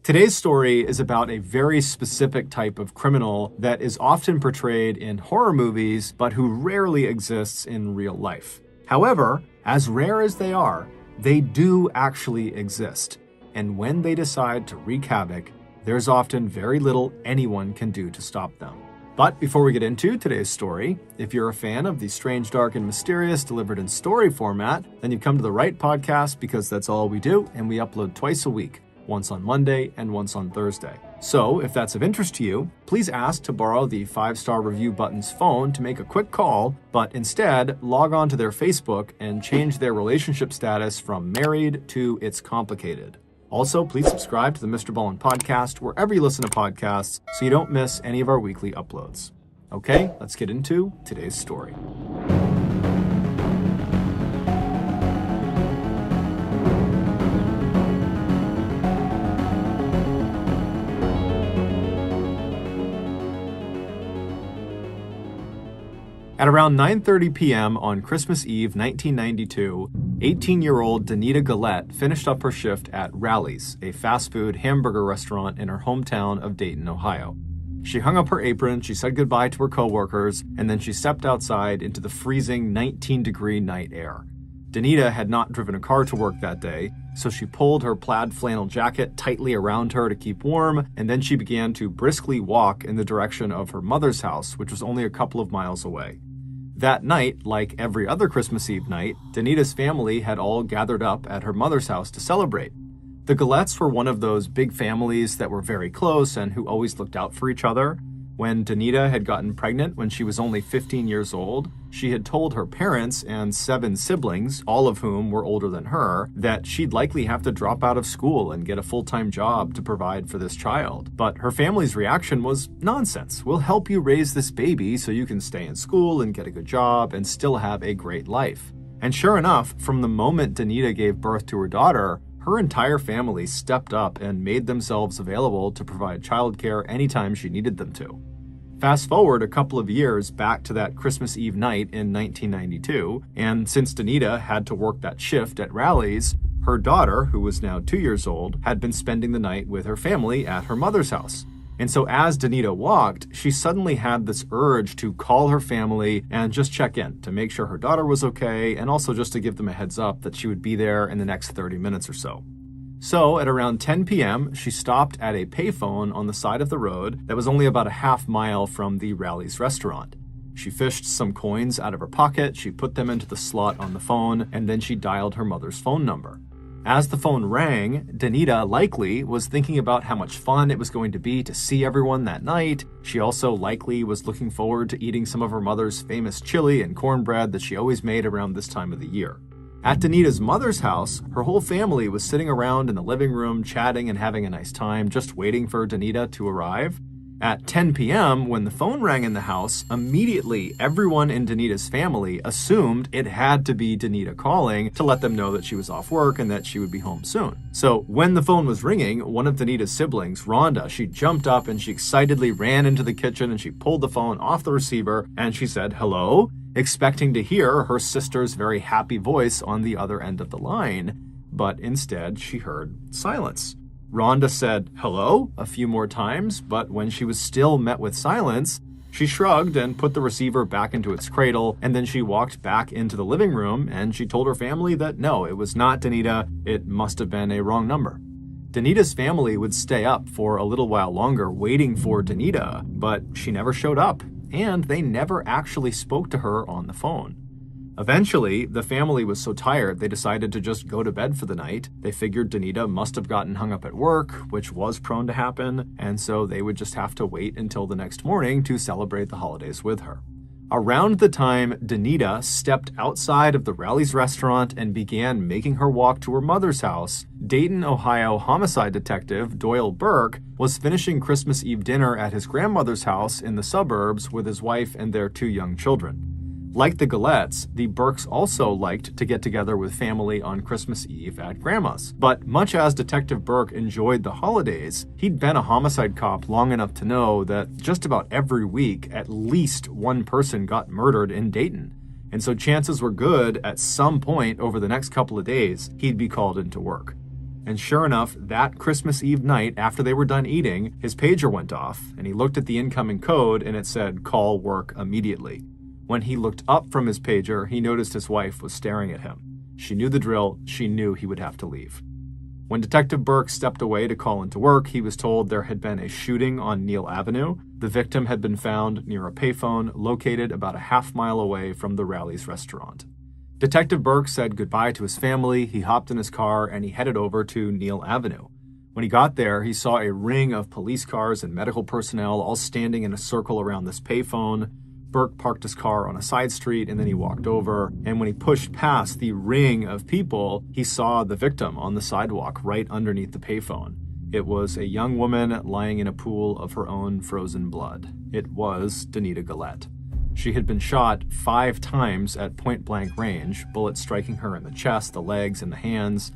Today's story is about a very specific type of criminal that is often portrayed in horror movies, but who rarely exists in real life. However, as rare as they are, they do actually exist. And when they decide to wreak havoc, there's often very little anyone can do to stop them. But before we get into today's story, if you're a fan of the strange, dark, and mysterious delivered in story format, then you've come to the right podcast because that's all we do, and we upload twice a week, once on Monday and once on Thursday. So if that's of interest to you, please ask to borrow the 5-star review button's phone to make a quick call, but instead log on to their Facebook and change their relationship status from married to it's complicated. Also, please subscribe to the MrBallen Podcast wherever you listen to podcasts so you don't miss any of our weekly uploads. Okay, let's get into today's story. At around 9:30 p.m. on Christmas Eve 1992, 18-year-old Danita Gillette finished up her shift at Rally's, a fast food hamburger restaurant in her hometown of Dayton, Ohio. She hung up her apron, she said goodbye to her coworkers, and then she stepped outside into the freezing 19-degree night air. Danita had not driven a car to work that day, so she pulled her plaid flannel jacket tightly around her to keep warm, and then she began to briskly walk in the direction of her mother's house, which was only a couple of miles away. That night, like every other Christmas Eve night, Danita's family had all gathered up at her mother's house to celebrate. The Gillettes were one of those big families that were very close and who always looked out for each other. When Danita had gotten pregnant when she was only 15 years old, she had told her parents and 7 siblings, all of whom were older than her, that she'd likely have to drop out of school and get a full-time job to provide for this child. But her family's reaction was, "Nonsense. We'll help you raise this baby so you can stay in school and get a good job and still have a great life." And sure enough, from the moment Danita gave birth to her daughter, her entire family stepped up and made themselves available to provide childcare anytime she needed them to. Fast forward a couple of years back to that Christmas Eve night in 1992, and since Danita had to work that shift at Rally's, her daughter, who was now 2 years old, had been spending the night with her family at her mother's house. And so as Danita walked, she suddenly had this urge to call her family and just check in to make sure her daughter was okay, and also just to give them a heads up that she would be there in the next 30 minutes or so. So at around 10 p.m., she stopped at a payphone on the side of the road that was only about a half mile from the Rally's restaurant. She fished some coins out of her pocket, she put them into the slot on the phone, and then she dialed her mother's phone number. As the phone rang, Danita likely was thinking about how much fun it was going to be to see everyone that night. She also likely was looking forward to eating some of her mother's famous chili and cornbread that she always made around this time of the year. At Danita's mother's house, her whole family was sitting around in the living room chatting and having a nice time, just waiting for Danita to arrive. At 10 p.m., when the phone rang in the house, immediately everyone in Danita's family assumed it had to be Danita calling to let them know that she was off work and that she would be home soon. So when the phone was ringing, one of Danita's siblings, Rhonda, she jumped up and she excitedly ran into the kitchen and she pulled the phone off the receiver and she said, "Hello?" expecting to hear her sister's very happy voice on the other end of the line, but instead she heard silence. Rhonda said, "Hello?" a few more times, but when she was still met with silence, she shrugged and put the receiver back into its cradle, and then she walked back into the living room and she told her family that no, it was not Danita, it must have been a wrong number. Danita's family would stay up for a little while longer waiting for Danita, but she never showed up, and they never actually spoke to her on the phone. Eventually, the family was so tired they decided to just go to bed for the night. They figured Danita must have gotten hung up at work, which was prone to happen, and so they would just have to wait until the next morning to celebrate the holidays with her. Around the time Danita stepped outside of the Rally's restaurant and began making her walk to her mother's house, Dayton, Ohio homicide detective Doyle Burke was finishing Christmas Eve dinner at his grandmother's house in the suburbs with his wife and their 2 young children. Like the Gillettes, the Burkes also liked to get together with family on Christmas Eve at Grandma's. But much as Detective Burke enjoyed the holidays, he'd been a homicide cop long enough to know that just about every week, at least one person got murdered in Dayton. And so chances were good at some point over the next couple of days, he'd be called into work. And sure enough, that Christmas Eve night, after they were done eating, his pager went off, and he looked at the incoming code, and it said, "Call work immediately." When he looked up from his pager, he noticed his wife was staring at him. She knew the drill. She knew he would have to leave. When Detective Burke stepped away to call into work, he was told there had been a shooting on Neal Avenue. The victim had been found near a payphone located about a half-mile away from the Rally's restaurant. Detective Burke said goodbye to his family, he hopped in his car, and he headed over to Neal Avenue. When he got there, he saw a ring of police cars and medical personnel all standing in a circle around this payphone. Burke parked his car on a side street, and then he walked over, and when he pushed past the ring of people, he saw the victim on the sidewalk right underneath the payphone. It was a young woman lying in a pool of her own frozen blood. It was Danita Gillette. She had been shot 5 times at point-blank range, bullets striking her in the chest, the legs, and the hands.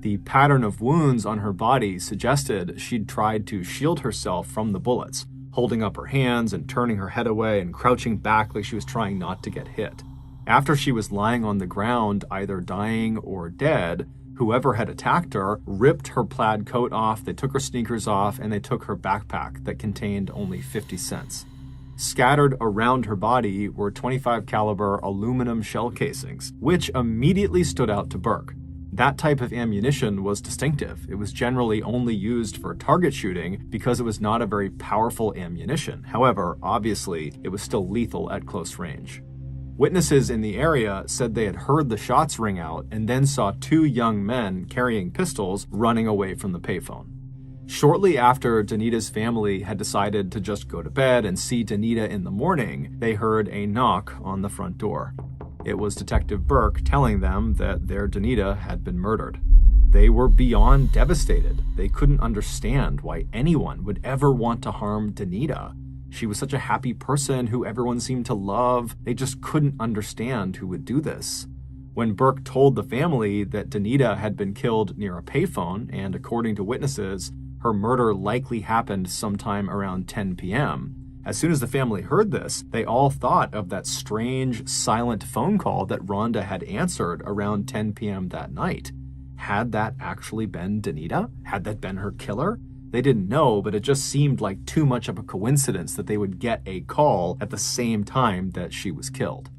The pattern of wounds on her body suggested she'd tried to shield herself from the bullets, holding up her hands and turning her head away and crouching back like she was trying not to get hit. After she was lying on the ground, either dying or dead, whoever had attacked her ripped her plaid coat off, they took her sneakers off, and they took her backpack that contained only 50 cents. Scattered around her body were .25 caliber aluminum shell casings, which immediately stood out to Burke. That type of ammunition was distinctive. It was generally only used for target shooting because it was not a very powerful ammunition. However, obviously, it was still lethal at close range. Witnesses in the area said they had heard the shots ring out and then saw 2 young men carrying pistols running away from the payphone. Shortly after Danita's family had decided to just go to bed and see Danita in the morning, they heard a knock on the front door. It was Detective Burke telling them that their Danita had been murdered. They were beyond devastated. They couldn't understand why anyone would ever want to harm Danita. She was such a happy person who everyone seemed to love. They just couldn't understand who would do this. When Burke told the family that Danita had been killed near a payphone, and according to witnesses, her murder likely happened sometime around 10 p.m., as soon as the family heard this, they all thought of that strange, silent phone call that Rhonda had answered around 10 p.m. that night. Had that actually been Danita? Had that been her killer? They didn't know, but it just seemed like too much of a coincidence that they would get a call at the same time that she was killed.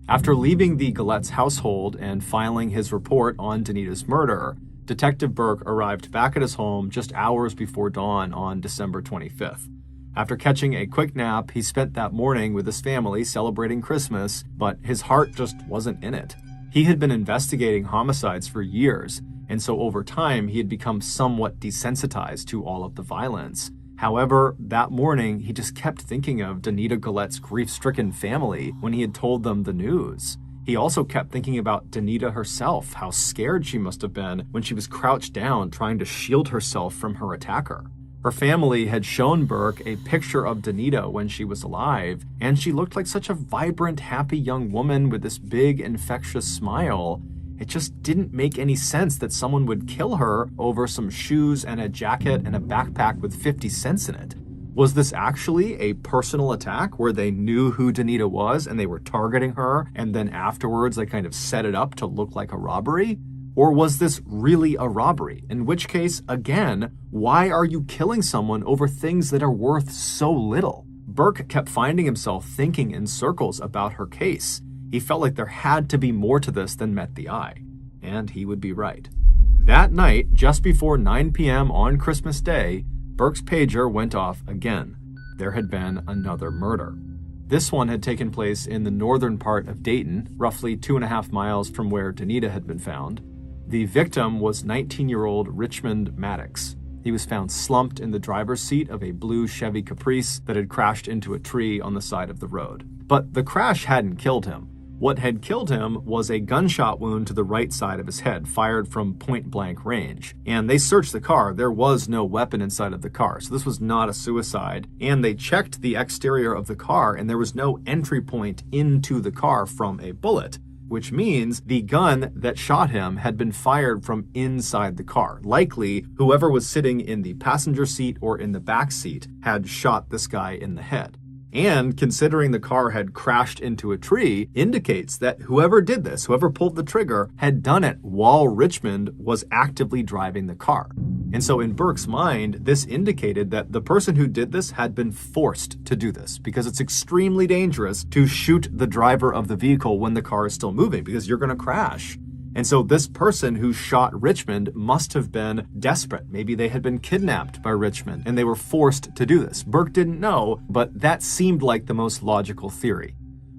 After leaving the Gillette's household and filing his report on Danita's murder, Detective Burke arrived back at his home just hours before dawn on December 25th. After catching a quick nap, he spent that morning with his family celebrating Christmas, but his heart just wasn't in it. He had been investigating homicides for years, and so over time he had become somewhat desensitized to all of the violence. However, that morning he just kept thinking of Danita Gillette's grief-stricken family when he had told them the news. He also kept thinking about Danita herself, how scared she must have been when she was crouched down trying to shield herself from her attacker. Her family had shown Burke a picture of Danita when she was alive, and she looked like such a vibrant, happy young woman with this big, infectious smile. It just didn't make any sense that someone would kill her over some shoes and a jacket and a backpack with 50 cents in it. Was this actually a personal attack where they knew who Danita was and they were targeting her, and then afterwards they kind of set it up to look like a robbery? Or was this really a robbery? In which case, again, why are you killing someone over things that are worth so little? Burke kept finding himself thinking in circles about her case. He felt like there had to be more to this than met the eye. And he would be right. That night, just before 9 p.m. on Christmas Day, Burke's pager went off again. There had been another murder. This one had taken place in the northern part of Dayton, roughly 2.5 miles from where Danita had been found. The victim was 19-year-old Richmond Maddox. He was found slumped in the driver's seat of a blue Chevy Caprice that had crashed into a tree on the side of the road. But the crash hadn't killed him. What had killed him was a gunshot wound to the right side of his head, fired from point-blank range. And they searched the car. There was no weapon inside of the car, so this was not a suicide. And they checked the exterior of the car, and there was no entry point into the car from a bullet, which means the gun that shot him had been fired from inside the car. Likely, whoever was sitting in the passenger seat or in the back seat had shot this guy in the head. And considering the car had crashed into a tree, indicates that whoever did this, whoever pulled the trigger, had done it while Richmond was actively driving the car. And so in Burke's mind, this indicated that the person who did this had been forced to do this, because it's extremely dangerous to shoot the driver of the vehicle when the car is still moving, because you're going to crash. And so this person who shot Richmond must have been desperate. Maybe they had been kidnapped by Richmond and they were forced to do this. Burke didn't know, but that seemed like the most logical theory.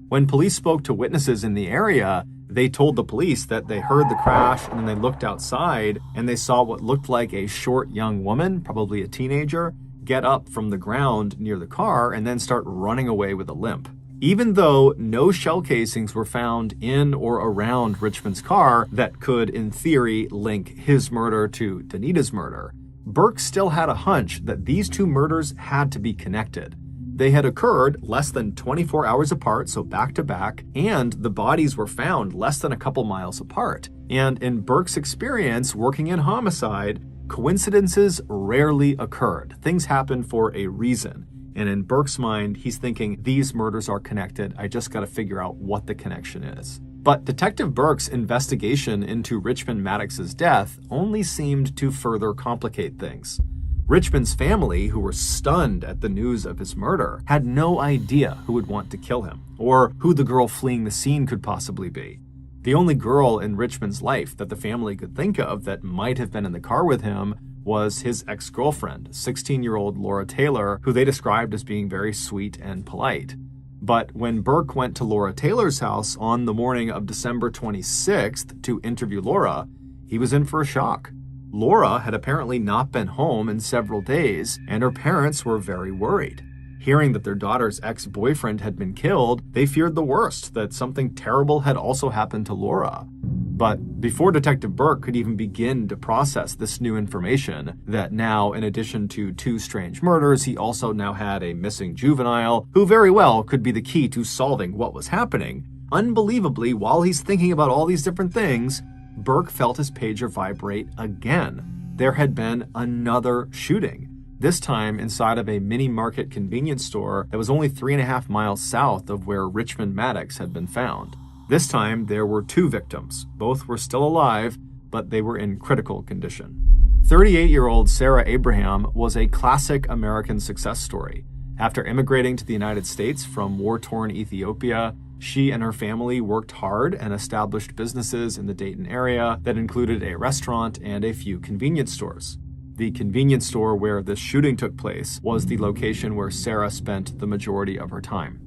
When police spoke to witnesses in the area, they told the police that they heard the crash and then they looked outside and they saw what looked like a short young woman, probably a teenager, get up from the ground near the car and then start running away with a limp. Even though no shell casings were found in or around Richmond's car that could, in theory, link his murder to Danita's murder, Burke still had a hunch that these two murders had to be connected. They had occurred less than 24 hours apart, so back to back, and the bodies were found less than a couple miles apart. And in Burke's experience working in homicide, coincidences rarely occurred. Things happen for a reason. And in Burke's mind, he's thinking, these murders are connected. I just got to figure out what the connection is. But Detective Burke's investigation into Richmond Maddox's death only seemed to further complicate things. Richmond's family, who were stunned at the news of his murder, had no idea who would want to kill him, or who the girl fleeing the scene could possibly be. The only girl in Richmond's life that the family could think of that might have been in the car with him was his ex-girlfriend, 16-year-old Laura Taylor, who they described as being very sweet and polite. But when Burke went to Laura Taylor's house on the morning of December 26th to interview Laura, he was in for a shock. Laura had apparently not been home in several days, and her parents were very worried. Hearing that their daughter's ex-boyfriend had been killed, they feared the worst, that something terrible had also happened to Laura. But before Detective Burke could even begin to process this new information, that now, in addition to two strange murders, he also now had a missing juvenile, who very well could be the key to solving what was happening, unbelievably, while he's thinking about all these different things, Burke felt his pager vibrate again. There had been another shooting. This time inside of a mini-market convenience store that was only 3.5 miles south of where Richmond Maddox had been found. This time, there were two victims. Both were still alive, but they were in critical condition. 38-year-old Sarah Abraham was a classic American success story. After immigrating to the United States from war-torn Ethiopia, she and her family worked hard and established businesses in the Dayton area that included a restaurant and a few convenience stores. The convenience store where this shooting took place was the location where Sarah spent the majority of her time.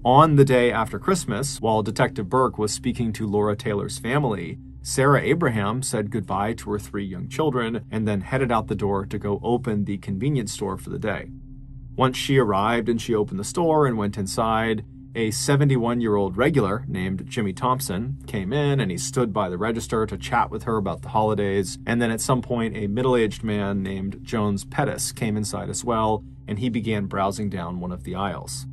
On the day after Christmas, while Detective Burke was speaking to Laura Taylor's family, Sarah Abraham said goodbye to her 3 young children and then headed out the door to go open the convenience store for the day. Once she arrived and she opened the store and went inside, a 71-year-old regular named Jimmy Thompson came in and he stood by the register to chat with her about the holidays. And then at some point, a middle-aged man named Jones Pettis came inside as well, and he began browsing down one of the aisles.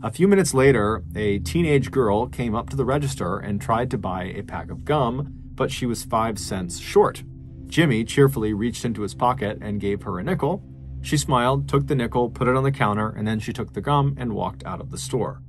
A few minutes later, a teenage girl came up to the register and tried to buy a pack of gum, but she was 5 cents short. Jimmy cheerfully reached into his pocket and gave her a nickel. She smiled, took the nickel, put it on the counter, and then she took the gum and walked out of the store.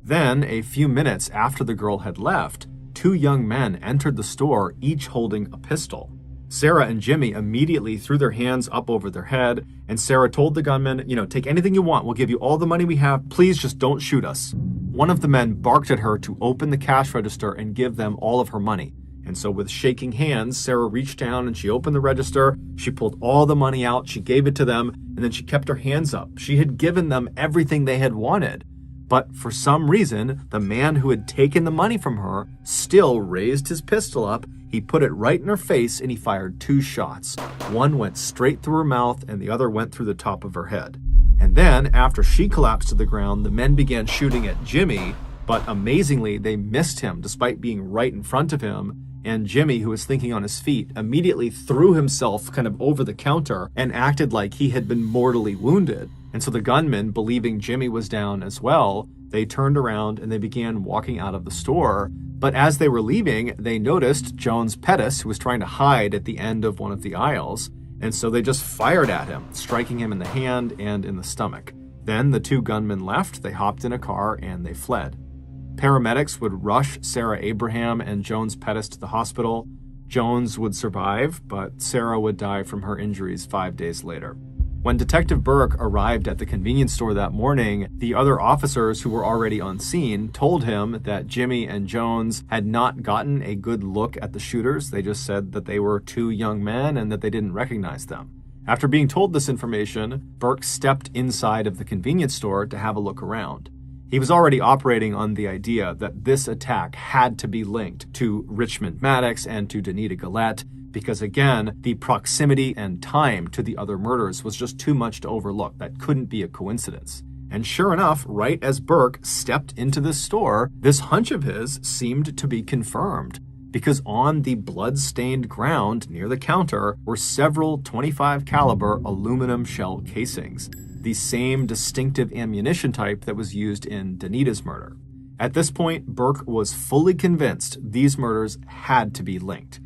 Then, a few minutes after the girl had left, 2 young men entered the store, each holding a pistol. Sarah and Jimmy immediately threw their hands up over their head, and Sarah told the gunman, take anything you want, we'll give you all the money we have, please just don't shoot us. One of the men barked at her to open the cash register and give them all of her money. And so with shaking hands, Sarah reached down and she opened the register, she pulled all the money out, she gave it to them, and then she kept her hands up. She had given them everything they had wanted. But for some reason, the man who had taken the money from her still raised his pistol up, he put it right in her face, and he fired 2 shots. One went straight through her mouth, and the other went through the top of her head. And then, after she collapsed to the ground, the men began shooting at Jimmy, but amazingly, they missed him despite being right in front of him. And Jimmy, who was thinking on his feet, immediately threw himself kind of over the counter and acted like he had been mortally wounded. And so the gunmen, believing Jimmy was down as well, they turned around and they began walking out of the store. But as they were leaving, they noticed Jones Pettis, who was trying to hide at the end of one of the aisles. And so they just fired at him, striking him in the hand and in the stomach. Then the two gunmen left, they hopped in a car, and they fled. Paramedics would rush Sarah Abraham and Jones Pettis to the hospital. Jones would survive, but Sarah would die from her injuries 5 days later. When Detective Burke arrived at the convenience store that morning, the other officers who were already on scene told him that Jimmy and Jones had not gotten a good look at the shooters. They just said that they were two young men and that they didn't recognize them. After being told this information, Burke stepped inside of the convenience store to have a look around. He was already operating on the idea that this attack had to be linked to Richmond Maddox and to Danita Gillette, because again, the proximity and time to the other murders was just too much to overlook. That couldn't be a coincidence. And sure enough, right as Burke stepped into the store, this hunch of his seemed to be confirmed, because on the blood-stained ground near the counter were several .25 caliber aluminum shell casings, the same distinctive ammunition type that was used in Danita's murder. At this point, Burke was fully convinced these murders had to be linked.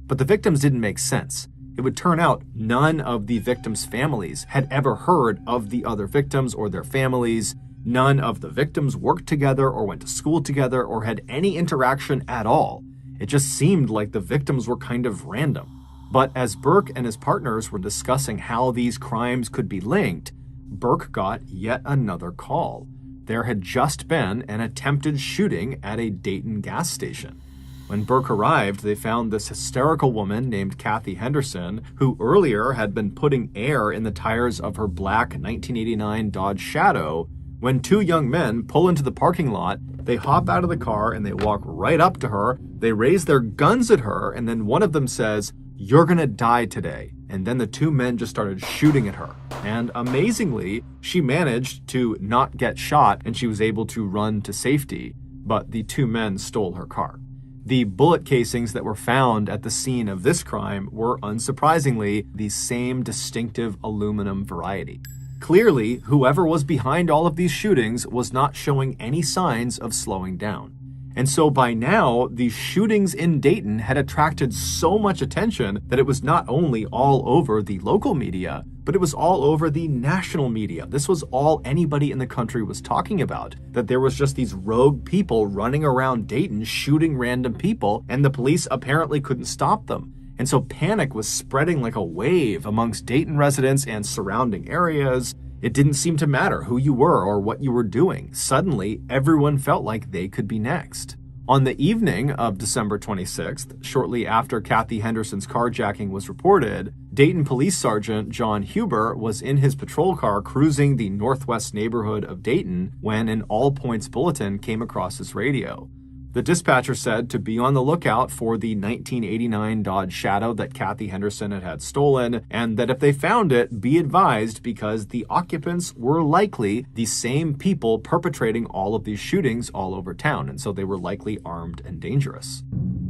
But the victims didn't make sense. It would turn out none of the victims' families had ever heard of the other victims or their families. None of the victims worked together or went to school together or had any interaction at all. It just seemed like the victims were kind of random. But as Burke and his partners were discussing how these crimes could be linked, Burke got yet another call. There had just been an attempted shooting at a Dayton gas station. When Burke arrived, they found this hysterical woman named Kathy Henderson, who earlier had been putting air in the tires of her black 1989 Dodge Shadow. When two young men pull into the parking lot, they hop out of the car and they walk right up to her. They raise their guns at her, and then one of them says, "You're gonna die today." And then the two men just started shooting at her. And amazingly, she managed to not get shot and she was able to run to safety, but the two men stole her car. The bullet casings that were found at the scene of this crime were, unsurprisingly, the same distinctive aluminum variety. Clearly, whoever was behind all of these shootings was not showing any signs of slowing down. And so by now, these shootings in Dayton had attracted so much attention that it was not only all over the local media, but it was all over the national media. This was all anybody in the country was talking about, that there was just these rogue people running around Dayton shooting random people, and the police apparently couldn't stop them. And so panic was spreading like a wave amongst Dayton residents and surrounding areas. It didn't seem to matter who you were or what you were doing. Suddenly, everyone felt like they could be next. On the evening of December 26th, shortly after Kathy Henderson's carjacking was reported, Dayton Police Sergeant John Huber was in his patrol car cruising the northwest neighborhood of Dayton when an all-points bulletin came across his radio. The dispatcher said to be on the lookout for the 1989 Dodge Shadow that Kathy Henderson had stolen, and that if they found it, be advised because the occupants were likely the same people perpetrating all of these shootings all over town, and so they were likely armed and dangerous.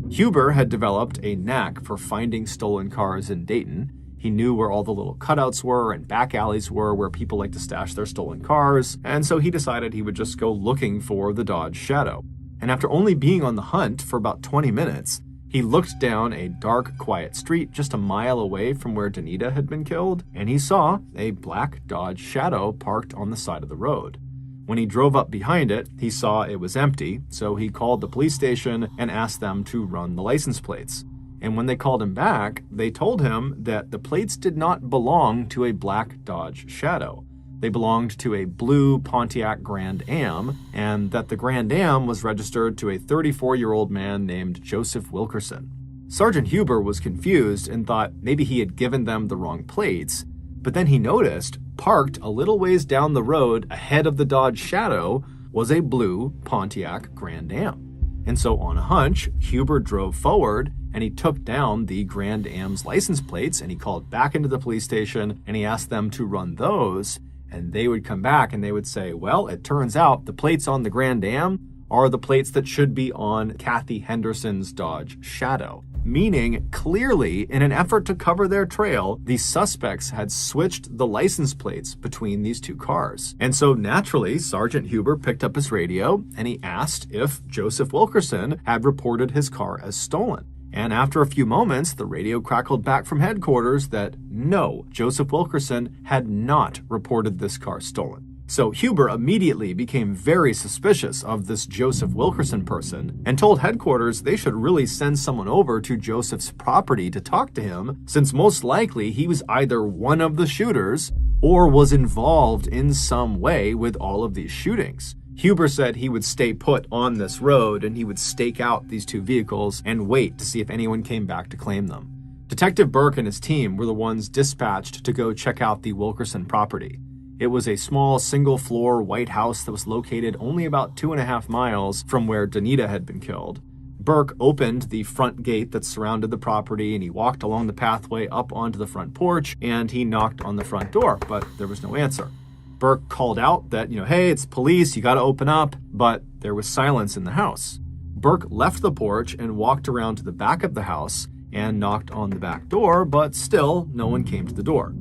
Huber had developed a knack for finding stolen cars in Dayton. He knew where all the little cutouts were and back alleys were where people like to stash their stolen cars, and so he decided he would just go looking for the Dodge Shadow. And after only being on the hunt for about 20 minutes, he looked down a dark, quiet street just a mile away from where Danita had been killed, and he saw a black Dodge Shadow parked on the side of the road. When he drove up behind it, he saw it was empty, so he called the police station and asked them to run the license plates. And when they called him back, they told him that the plates did not belong to a black Dodge Shadow. They belonged to a blue Pontiac Grand Am, and that the Grand Am was registered to a 34-year-old man named Joseph Wilkerson. Sergeant Huber was confused and thought maybe he had given them the wrong plates, but then he noticed, parked a little ways down the road ahead of the Dodge Shadow, was a blue Pontiac Grand Am. And so on a hunch, Huber drove forward and he took down the Grand Am's license plates and he called back into the police station and he asked them to run those. And they would come back and they would say, well, it turns out the plates on the Grand Am are the plates that should be on Kathy Henderson's Dodge Shadow. Meaning, clearly, in an effort to cover their trail, the suspects had switched the license plates between these two cars. And so naturally, Sergeant Huber picked up his radio and he asked if Joseph Wilkerson had reported his car as stolen. And after a few moments, the radio crackled back from headquarters that no, Joseph Wilkerson had not reported this car stolen. So Huber immediately became very suspicious of this Joseph Wilkerson person and told headquarters they should really send someone over to Joseph's property to talk to him, since most likely he was either one of the shooters or was involved in some way with all of these shootings. Huber said he would stay put on this road and he would stake out these two vehicles and wait to see if anyone came back to claim them. Detective Burke and his team were the ones dispatched to go check out the Wilkerson property. It was a small single-floor white house that was located only about 2.5 miles from where Danita had been killed. Burke opened the front gate that surrounded the property and he walked along the pathway up onto the front porch and he knocked on the front door, but there was no answer. Burke called out that, hey, it's police, you gotta open up, but there was silence in the house. Burke left the porch and walked around to the back of the house and knocked on the back door, but still no one came to the door.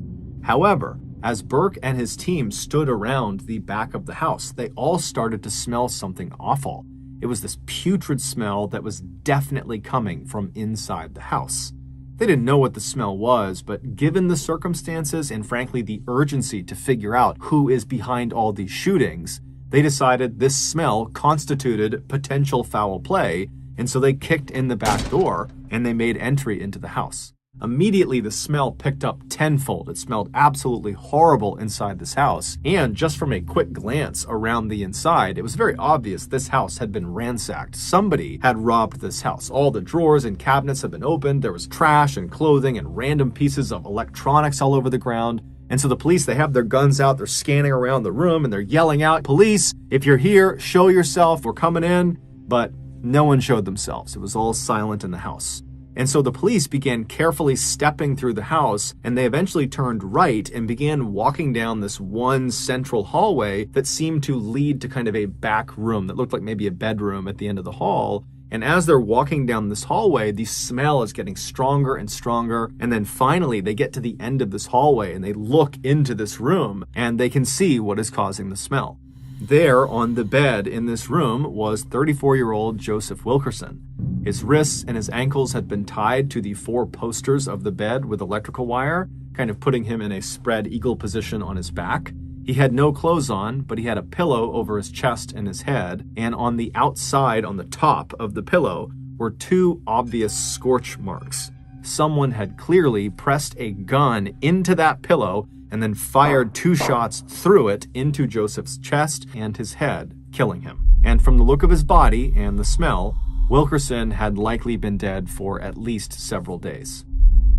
However, as Burke and his team stood around the back of the house, they all started to smell something awful. It was this putrid smell that was definitely coming from inside the house. They didn't know what the smell was, but given the circumstances and frankly the urgency to figure out who is behind all these shootings, they decided this smell constituted potential foul play, and so they kicked in the back door and they made entry into the house. Immediately, the smell picked up tenfold. It smelled absolutely horrible inside this house. And just from a quick glance around the inside, it was very obvious this house had been ransacked. Somebody had robbed this house. All the drawers and cabinets had been opened. There was trash and clothing and random pieces of electronics all over the ground. And so the police, they have their guns out. They're scanning around the room and they're yelling out, "Police, if you're here, show yourself. We're coming in." But no one showed themselves. It was all silent in the house. And so the police began carefully stepping through the house, and they eventually turned right and began walking down this one central hallway that seemed to lead to kind of a back room that looked like maybe a bedroom at the end of the hall. And as they're walking down this hallway, the smell is getting stronger and stronger. And then finally, they get to the end of this hallway and they look into this room and they can see what is causing the smell. There on the bed in this room was 34-year-old Joseph Wilkerson. His wrists and his ankles had been tied to the 4 posters of the bed with electrical wire, kind of putting him in a spread eagle position on his back. He had no clothes on, but he had a pillow over his chest and his head, and on the outside, on the top of the pillow, were 2 obvious scorch marks. Someone had clearly pressed a gun into that pillow and then fired 2 shots through it into Joseph's chest and his head, killing him. And from the look of his body and the smell, Wilkerson had likely been dead for at least several days.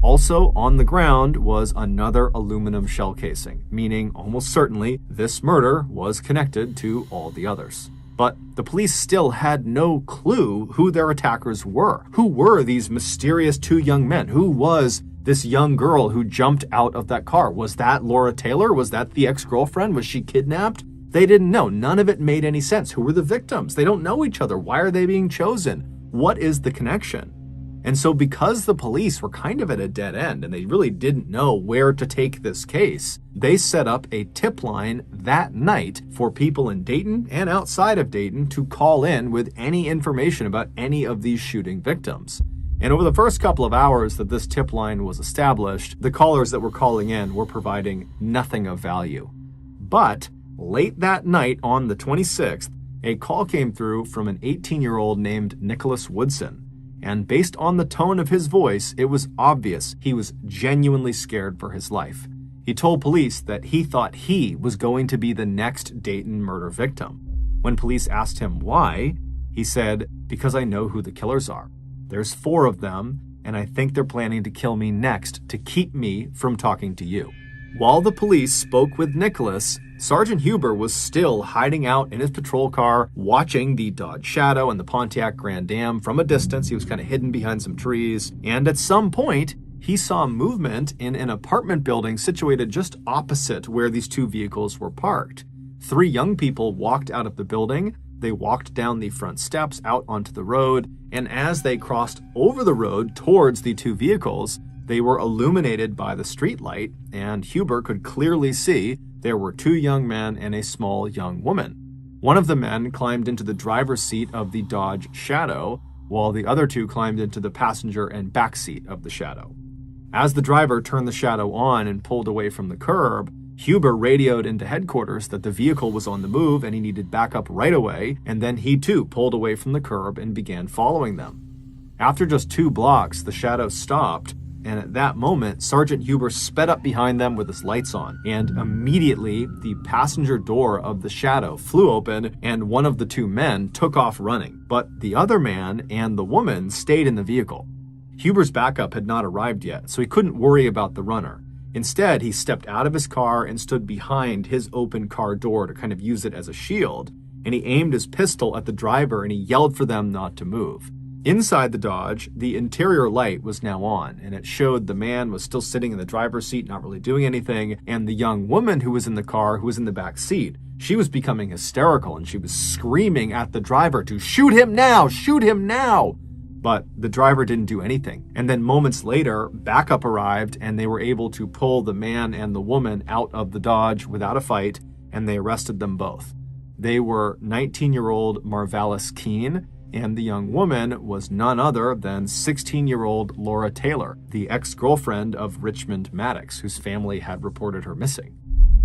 Also on the ground was another aluminum shell casing, meaning almost certainly this murder was connected to all the others. But the police still had no clue who their attackers were. Who were these mysterious 2 young men? Who was this young girl who jumped out of that car? Was that Laura Taylor? Was that the ex-girlfriend? Was she kidnapped? They didn't know. None of it made any sense. Who were the victims? They don't know each other. Why are they being chosen? What is the connection? And so because the police were kind of at a dead end and they really didn't know where to take this case, they set up a tip line that night for people in Dayton and outside of Dayton to call in with any information about any of these shooting victims. And over the first couple of hours that this tip line was established, the callers that were calling in were providing nothing of value. But late that night on the 26th, a call came through from an 18-year-old named Nicholas Woodson. And based on the tone of his voice, it was obvious he was genuinely scared for his life. He told police that he thought he was going to be the next Dayton murder victim. When police asked him why, he said, "Because I know who the killers are. There's 4 of them, and I think they're planning to kill me next to keep me from talking to you." While the police spoke with Nicholas, Sergeant Huber was still hiding out in his patrol car, watching the Dodge Shadow and the Pontiac Grand Am from a distance. He was kind of hidden behind some trees. And at some point, he saw movement in an apartment building situated just opposite where these 2 vehicles were parked. 3 young people walked out of the building. They walked down the front steps out onto the road. And as they crossed over the road towards the 2 vehicles, they were illuminated by the streetlight, and Huber could clearly see there were 2 young men and a small young woman. One of the men climbed into the driver's seat of the Dodge Shadow, while the other 2 climbed into the passenger and back seat of the Shadow. As the driver turned the Shadow on and pulled away from the curb, Huber radioed into headquarters that the vehicle was on the move and he needed backup right away, and then he too pulled away from the curb and began following them. After just 2 blocks, the shadow stopped, and at that moment, Sergeant Huber sped up behind them with his lights on, and immediately the passenger door of the shadow flew open and one of the 2 men took off running, but the other man and the woman stayed in the vehicle. Huber's backup had not arrived yet, so he couldn't worry about the runner. Instead, he stepped out of his car and stood behind his open car door to kind of use it as a shield, and he aimed his pistol at the driver and he yelled for them not to move. Inside the Dodge, the interior light was now on, and it showed the man was still sitting in the driver's seat, not really doing anything, and the young woman who was in the car, who was in the back seat, she was becoming hysterical, and she was screaming at the driver to shoot him now, shoot him now! But the driver didn't do anything. And then moments later, backup arrived, and they were able to pull the man and the woman out of the Dodge without a fight, and they arrested them both. They were 19-year-old Marvalis Keene, and the young woman was none other than 16-year-old Laura Taylor, the ex-girlfriend of Richmond Maddox, whose family had reported her missing.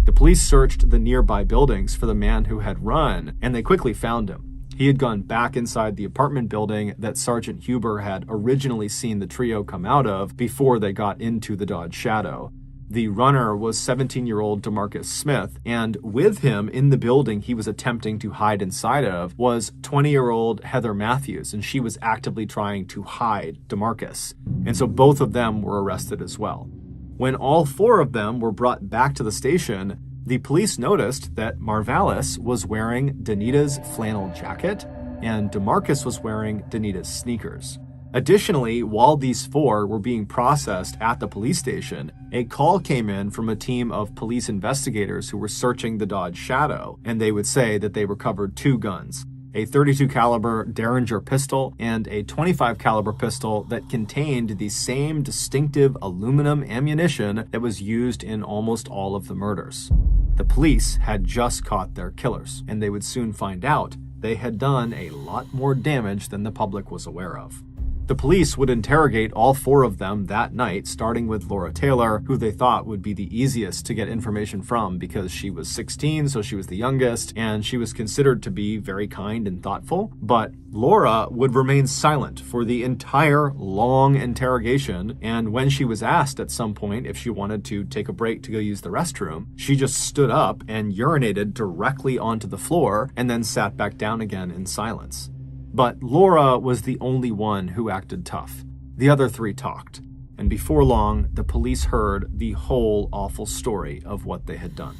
The police searched the nearby buildings for the man who had run, and they quickly found him. He had gone back inside the apartment building that Sergeant Huber had originally seen the trio come out of before they got into the Dodge Shadow. The runner was 17-year-old DeMarcus Smith, and with him in the building he was attempting to hide inside of was 20-year-old Heather Matthews, and she was actively trying to hide DeMarcus. And so both of them were arrested as well. When all 4 of them were brought back to the station, the police noticed that Marvalis was wearing Danita's flannel jacket, and DeMarcus was wearing Danita's sneakers. Additionally, while these 4 were being processed at the police station, a call came in from a team of police investigators who were searching the Dodge Shadow, and they would say that they recovered 2 guns, a .32 caliber Derringer pistol and a .25 caliber pistol that contained the same distinctive aluminum ammunition that was used in almost all of the murders. The police had just caught their killers, and they would soon find out they had done a lot more damage than the public was aware of. The police would interrogate all 4 of them that night, starting with Laura Taylor, who they thought would be the easiest to get information from because she was 16, so she was the youngest, and she was considered to be very kind and thoughtful. But Laura would remain silent for the entire long interrogation, and when she was asked at some point if she wanted to take a break to go use the restroom, she just stood up and urinated directly onto the floor and then sat back down again in silence. But Laura was the only one who acted tough. The other 3 talked, and before long, the police heard the whole awful story of what they had done.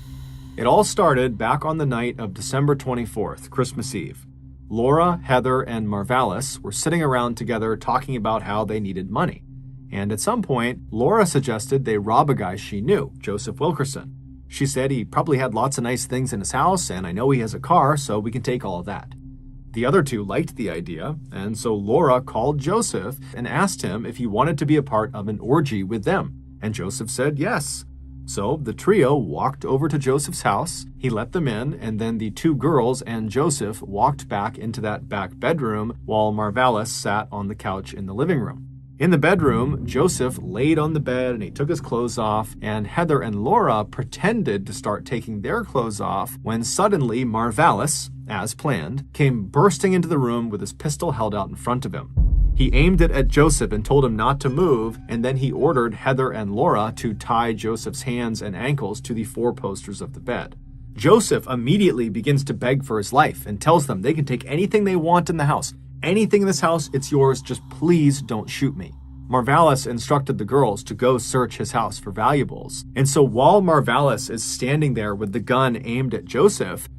It all started back on the night of December 24th, Christmas Eve. Laura, Heather, and Marvalis were sitting around together talking about how they needed money. And at some point, Laura suggested they rob a guy she knew, Joseph Wilkerson. She said he probably had lots of nice things in his house, and I know he has a car, so we can take all of that. The other 2 liked the idea, and so Laura called Joseph and asked him if he wanted to be a part of an orgy with them, and Joseph said yes. So the trio walked over to Joseph's house, he let them in, and then the 2 girls and Joseph walked back into that back bedroom while Marvalis sat on the couch in the living room. In the bedroom, Joseph laid on the bed and he took his clothes off, and Heather and Laura pretended to start taking their clothes off when suddenly Marvalis, as planned, came bursting into the room with his pistol held out in front of him. He aimed it at Joseph and told him not to move, and then he ordered Heather and Laura to tie Joseph's hands and ankles to the 4 posters of the bed. Joseph immediately begins to beg for his life and tells them they can take anything they want in the house. Anything in this house, it's yours, just please don't shoot me. Marvalis instructed the girls to go search his house for valuables. And so while Marvalis is standing there with the gun aimed at Joseph,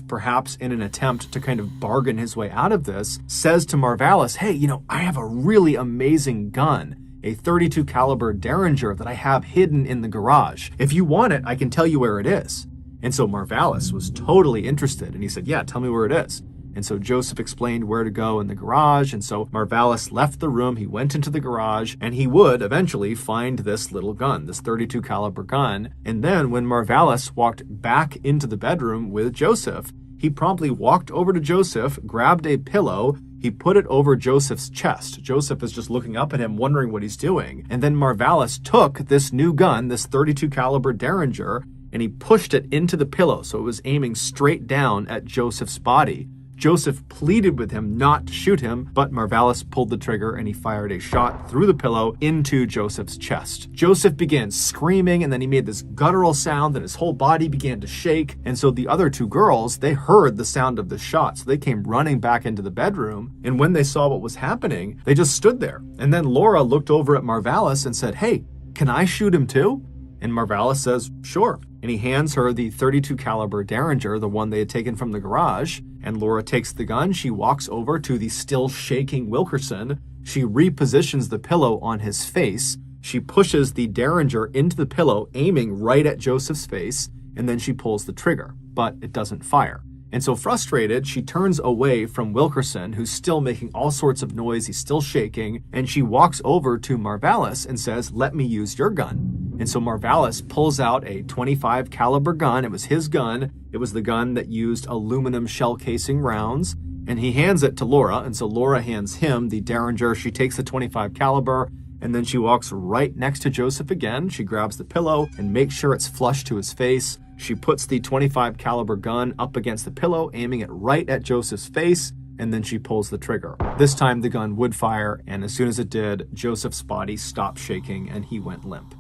perhaps in an attempt to kind of bargain his way out of this, says to Marvalis, hey, I have a really amazing gun, a .32 caliber Derringer that I have hidden in the garage. If you want it, I can tell you where it is. And so Marvalis was totally interested, and he said, yeah, tell me where it is. And so Joseph explained where to go in the garage, and so Marvalis left the room, he went into the garage, and he would eventually find this little gun, this .32 caliber gun. And then when Marvalis walked back into the bedroom with Joseph, he promptly walked over to Joseph, grabbed a pillow, he put it over Joseph's chest. Joseph is just looking up at him, wondering what he's doing. And then Marvalis took this new gun, this .32 caliber Derringer, and he pushed it into the pillow so it was aiming straight down at Joseph's body. Joseph pleaded with him not to shoot him, but Marvalis pulled the trigger and he fired a shot through the pillow into Joseph's chest. Joseph began screaming, and then he made this guttural sound and his whole body began to shake. And so the other two girls, they heard the sound of the shot, so they came running back into the bedroom. And when they saw what was happening, they just stood there. And then Laura looked over at Marvalis and said, "Hey, can I shoot him too?" And Marvalis says, "Sure." And he hands her the .32 caliber Derringer, the one they had taken from the garage. And Laura takes the gun. She walks over to the still shaking Wilkerson. She repositions the pillow on his face. She pushes the Derringer into the pillow, aiming right at Joseph's face. And then she pulls the trigger, but it doesn't fire. And so frustrated, she turns away from Wilkerson, who's still making all sorts of noise. He's still shaking. And she walks over to Marvalis and says, "Let me use your gun." And so Marvalis pulls out a .25 caliber gun. It was his gun. It was the gun that used aluminum shell casing rounds. And he hands it to Laura. And so Laura hands him the Derringer. She takes the .25 caliber. And then she walks right next to Joseph again. She grabs the pillow and makes sure it's flush to his face. She puts the .25 caliber gun up against the pillow, aiming it right at Joseph's face, and then she pulls the trigger. This time the gun would fire, and as soon as it did, Joseph's body stopped shaking and he went limp.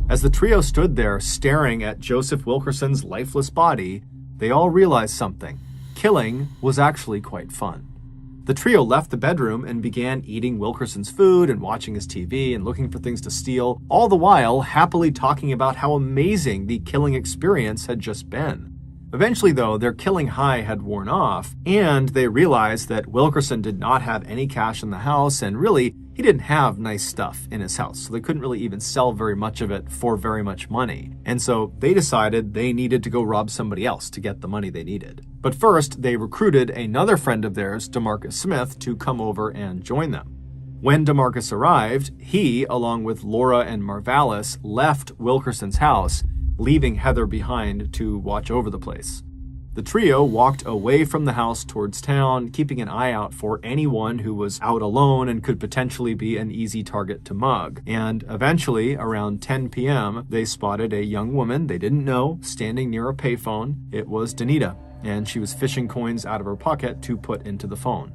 As the trio stood there staring at Joseph Wilkerson's lifeless body, they all realized something. Killing was actually quite fun. The trio left the bedroom and began eating Wilkerson's food and watching his TV and looking for things to steal, all the while happily talking about how amazing the killing experience had just been. Eventually, though, their killing high had worn off, and they realized that Wilkerson did not have any cash in the house, and really, he didn't have nice stuff in his house, so they couldn't really even sell very much of it for very much money. And so they decided they needed to go rob somebody else to get the money they needed. But first, they recruited another friend of theirs, DeMarcus Smith, to come over and join them. When DeMarcus arrived, he, along with Laura and Marvalis, left Wilkerson's house, leaving Heather behind to watch over the place. The trio walked away from the house towards town, keeping an eye out for anyone who was out alone and could potentially be an easy target to mug. And eventually, around 10 p.m., they spotted a young woman they didn't know standing near a payphone. It was Danita, and she was fishing coins out of her pocket to put into the phone.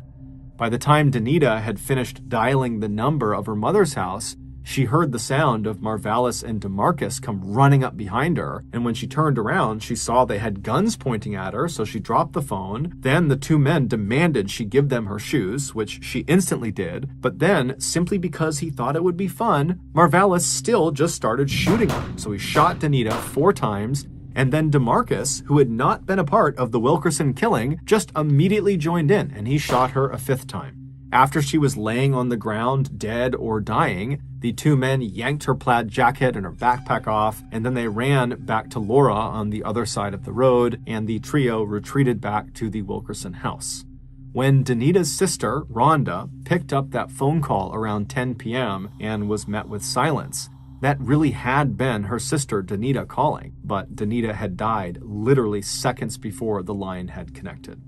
By the time Danita had finished dialing the number of her mother's house, she heard the sound of Marvalis and DeMarcus come running up behind her, and when she turned around, she saw they had guns pointing at her, so she dropped the phone. Then the two men demanded she give them her shoes, which she instantly did, but then, simply because he thought it would be fun, Marvalis still just started shooting her. So he shot Danita 4 times, and then DeMarcus, who had not been a part of the Wilkerson killing, just immediately joined in, and he shot her a 5th time. After she was laying on the ground, dead or dying, the two men yanked her plaid jacket and her backpack off, and then they ran back to Laura on the other side of the road, and the trio retreated back to the Wilkerson house. When Danita's sister, Rhonda, picked up that phone call around 10 p.m. and was met with silence, that really had been her sister Danita calling, but Danita had died literally seconds before the line had connected.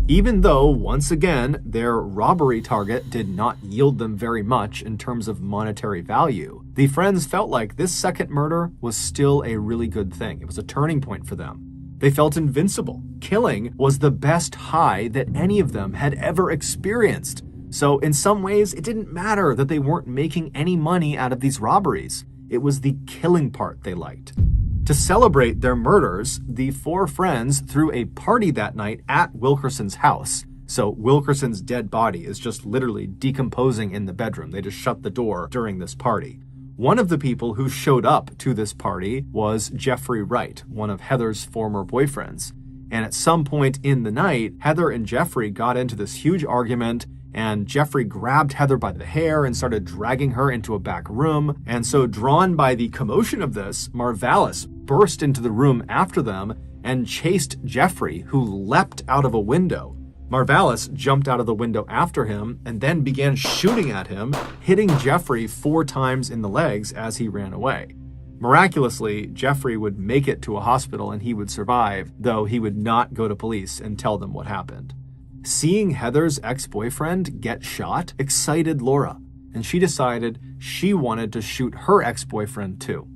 Even though, once again, their robbery target did not yield them very much in terms of monetary value, the friends felt like this second murder was still a really good thing. It was a turning point for them. They felt invincible. Killing was the best high that any of them had ever experienced. So in some ways, it didn't matter that they weren't making any money out of these robberies. It was the killing part they liked. To celebrate their murders, the 4 friends threw a party that night at Wilkerson's house. So Wilkerson's dead body is just literally decomposing in the bedroom. They just shut the door during this party. One of the people who showed up to this party was Jeffrey Wright, one of Heather's former boyfriends. And at some point in the night, Heather and Jeffrey got into this huge argument, and Jeffrey grabbed Heather by the hair and started dragging her into a back room. And so, drawn by the commotion of this, Marvalis burst into the room after them and chased Jeffrey, who leapt out of a window. Marvalis jumped out of the window after him and then began shooting at him, hitting Jeffrey 4 times in the legs as he ran away. Miraculously, Jeffrey would make it to a hospital and he would survive, though he would not go to police and tell them what happened. Seeing Heather's ex-boyfriend get shot excited Laura, and she decided she wanted to shoot her ex-boyfriend too.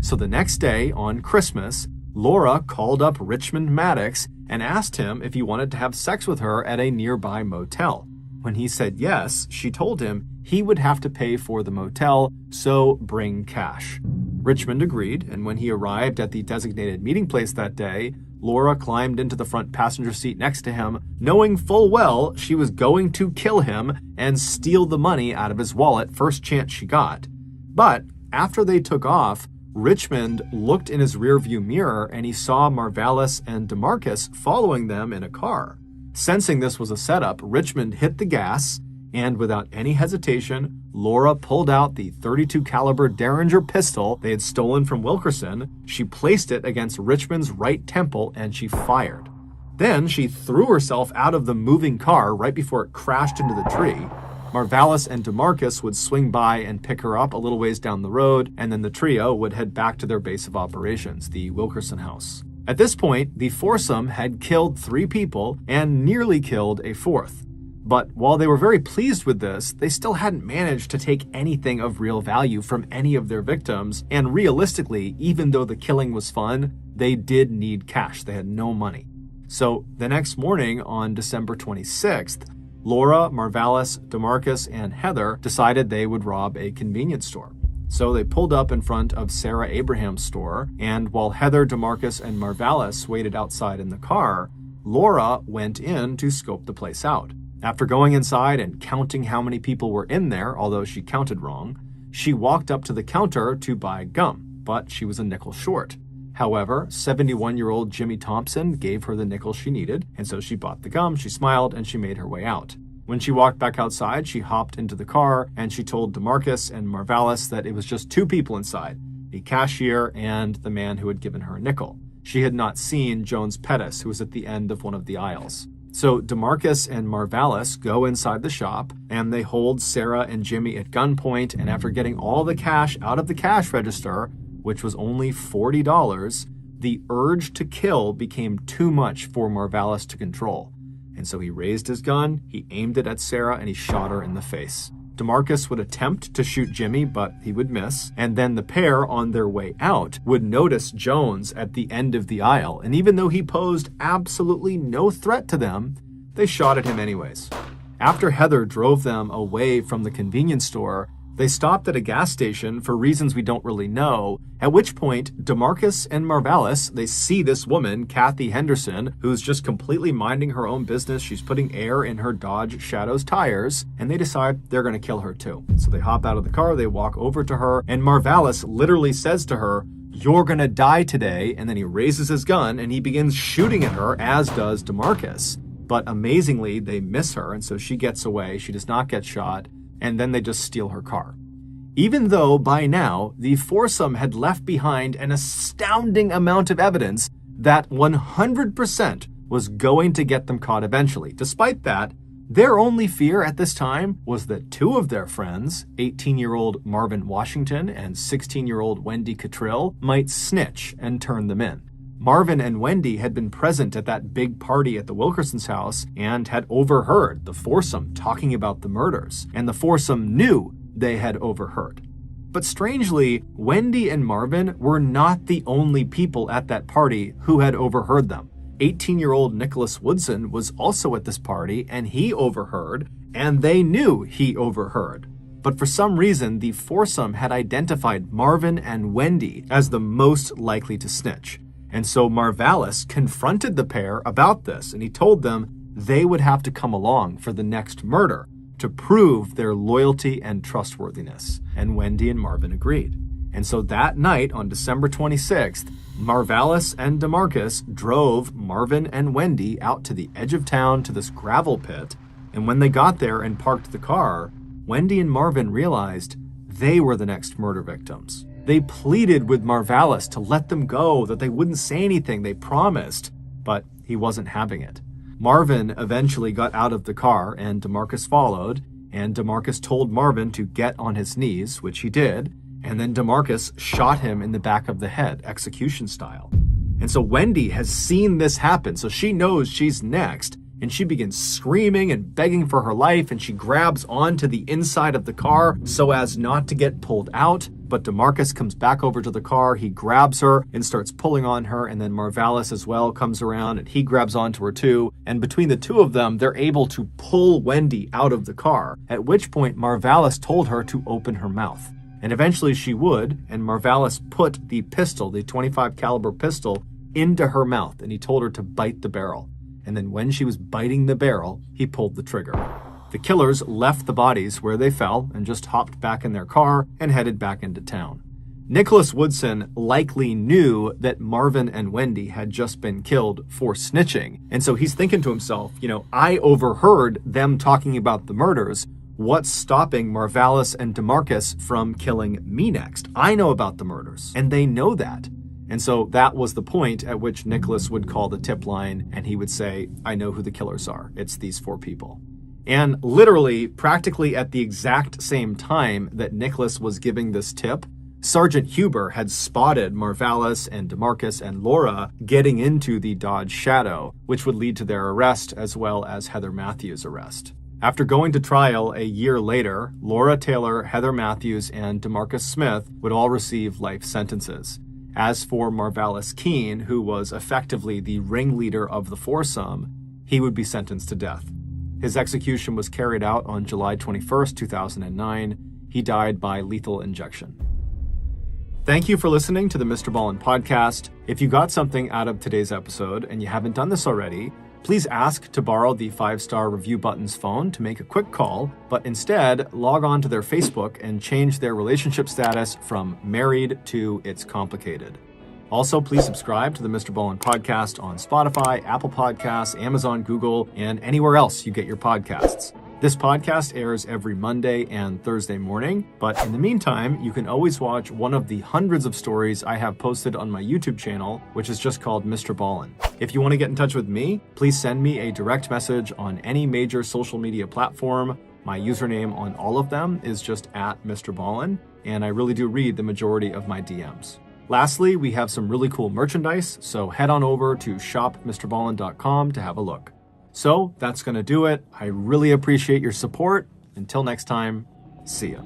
So the next day, on Christmas, Laura called up Richmond Maddox and asked him if he wanted to have sex with her at a nearby motel. When he said yes, she told him he would have to pay for the motel, so bring cash. Richmond agreed, and when he arrived at the designated meeting place that day, Laura climbed into the front passenger seat next to him, knowing full well she was going to kill him and steal the money out of his wallet first chance she got. But after they took off, Richmond looked in his rearview mirror and he saw Marvalis and DeMarcus following them in a car. Sensing this was a setup, Richmond hit the gas, and without any hesitation, Laura pulled out the .32 caliber Derringer pistol they had stolen from Wilkerson. She placed it against Richmond's right temple and she fired. Then she threw herself out of the moving car right before it crashed into the tree. Marvalis and DeMarcus would swing by and pick her up a little ways down the road, and then the trio would head back to their base of operations, the Wilkerson house. At this point, the foursome had killed 3 people and nearly killed a 4th. But while they were very pleased with this, they still hadn't managed to take anything of real value from any of their victims, and realistically, even though the killing was fun, they did need cash. They had no money. So the next morning, on December 26th, Laura, Marvalis, DeMarcus, and Heather decided they would rob a convenience store. So they pulled up in front of Sarah Abraham's store, and while Heather, DeMarcus, and Marvalis waited outside in the car, Laura went in to scope the place out. After going inside and counting how many people were in there, although she counted wrong, she walked up to the counter to buy gum, but she was a nickel short. However, 71-year-old Jimmy Thompson gave her the nickel she needed, and so she bought the gum, she smiled, and she made her way out. When she walked back outside, she hopped into the car, and she told DeMarcus and Marvalis that it was just 2 people inside, the cashier and the man who had given her a nickel. She had not seen Jones Pettis, who was at the end of one of the aisles. So DeMarcus and Marvalis go inside the shop, and they hold Sarah and Jimmy at gunpoint, and after getting all the cash out of the cash register, which was only $40, the urge to kill became too much for Marvalis to control. And so he raised his gun, he aimed it at Sarah, and he shot her in the face. DeMarcus would attempt to shoot Jimmy, but he would miss. And then the pair, on their way out, would notice Jones at the end of the aisle. And even though he posed absolutely no threat to them, they shot at him anyways. After Heather drove them away from the convenience store, they stopped at a gas station for reasons we don't really know, at which point DeMarcus and Marvalis, they see this woman, Kathy Henderson, who's just completely minding her own business. She's putting air in her Dodge Shadow's tires, and they decide they're going to kill her too. So they hop out of the car, they walk over to her, and Marvalis literally says to her, "You're going to die today," and then he raises his gun and he begins shooting at her, as does DeMarcus. But amazingly, they miss her, and so she gets away. She does not get shot. And then they just steal her car. Even though by now the foursome had left behind an astounding amount of evidence that 100% was going to get them caught eventually. Despite that, their only fear at this time was that 2 of their friends, 18-year-old Marvin Washington and 16-year-old Wendy Cottrill, might snitch and turn them in. Marvin and Wendy had been present at that big party at the Wilkerson's house and had overheard the foursome talking about the murders, and the foursome knew they had overheard. But strangely, Wendy and Marvin were not the only people at that party who had overheard them. 18-year-old Nicholas Woodson was also at this party, and he overheard, and they knew he overheard. But for some reason, the foursome had identified Marvin and Wendy as the most likely to snitch. And so Marvalis confronted the pair about this, and he told them they would have to come along for the next murder to prove their loyalty and trustworthiness. And Wendy and Marvin agreed. And so that night, on December 26th, Marvalis and DeMarcus drove Marvin and Wendy out to the edge of town to this gravel pit. And when they got there and parked the car, Wendy and Marvin realized they were the next murder victims. They pleaded with Marvalis to let them go, that they wouldn't say anything, they promised, but he wasn't having it. Marvin eventually got out of the car and DeMarcus followed, and DeMarcus told Marvin to get on his knees, which he did, and then DeMarcus shot him in the back of the head, execution style. And so Wendy has seen this happen, so she knows she's next, and she begins screaming and begging for her life, and she grabs onto the inside of the car so as not to get pulled out. But DeMarcus comes back over to the car, he grabs her and starts pulling on her, and then Marvalis as well comes around and he grabs onto her too. And between the two of them, they're able to pull Wendy out of the car, at which point Marvalis told her to open her mouth. And eventually she would, and Marvalis put the pistol, the .25 caliber pistol, into her mouth, and he told her to bite the barrel. And then when she was biting the barrel, he pulled the trigger. The killers left the bodies where they fell and just hopped back in their car and headed back into town. Nicholas Woodson likely knew that Marvin and Wendy had just been killed for snitching. And so he's thinking to himself, I overheard them talking about the murders. What's stopping Marvalis and DeMarcus from killing me next? I know about the murders, and they know that. And so that was the point at which Nicholas would call the tip line, and he would say, I know who the killers are. It's these 4 people. And literally, practically at the exact same time that Nicholas was giving this tip, Sergeant Huber had spotted Marvalis and DeMarcus and Laura getting into the Dodge Shadow, which would lead to their arrest as well as Heather Matthews' arrest. After going to trial a year later, Laura Taylor, Heather Matthews, and DeMarcus Smith would all receive life sentences. As for Marvalis Keene, who was effectively the ringleader of the foursome, he would be sentenced to death. His execution was carried out on July 21st, 2009. He died by lethal injection. Thank you for listening to the MrBallen Podcast. If you got something out of today's episode and you haven't done this already, please ask to borrow the 5-star review button's phone to make a quick call, but instead log on to their Facebook and change their relationship status from married to it's complicated. Also, please subscribe to the MrBallen Podcast on Spotify, Apple Podcasts, Amazon, Google, and anywhere else you get your podcasts. This podcast airs every Monday and Thursday morning, but in the meantime, you can always watch one of the hundreds of stories I have posted on my YouTube channel, which is just called MrBallen. If you want to get in touch with me, please send me a direct message on any major social media platform. My username on all of them is just @MrBallen, and I really do read the majority of my DMs. Lastly, we have some really cool merchandise, so head on over to shopmrballen.com to have a look. So that's going to do it. I really appreciate your support. Until next time, see ya.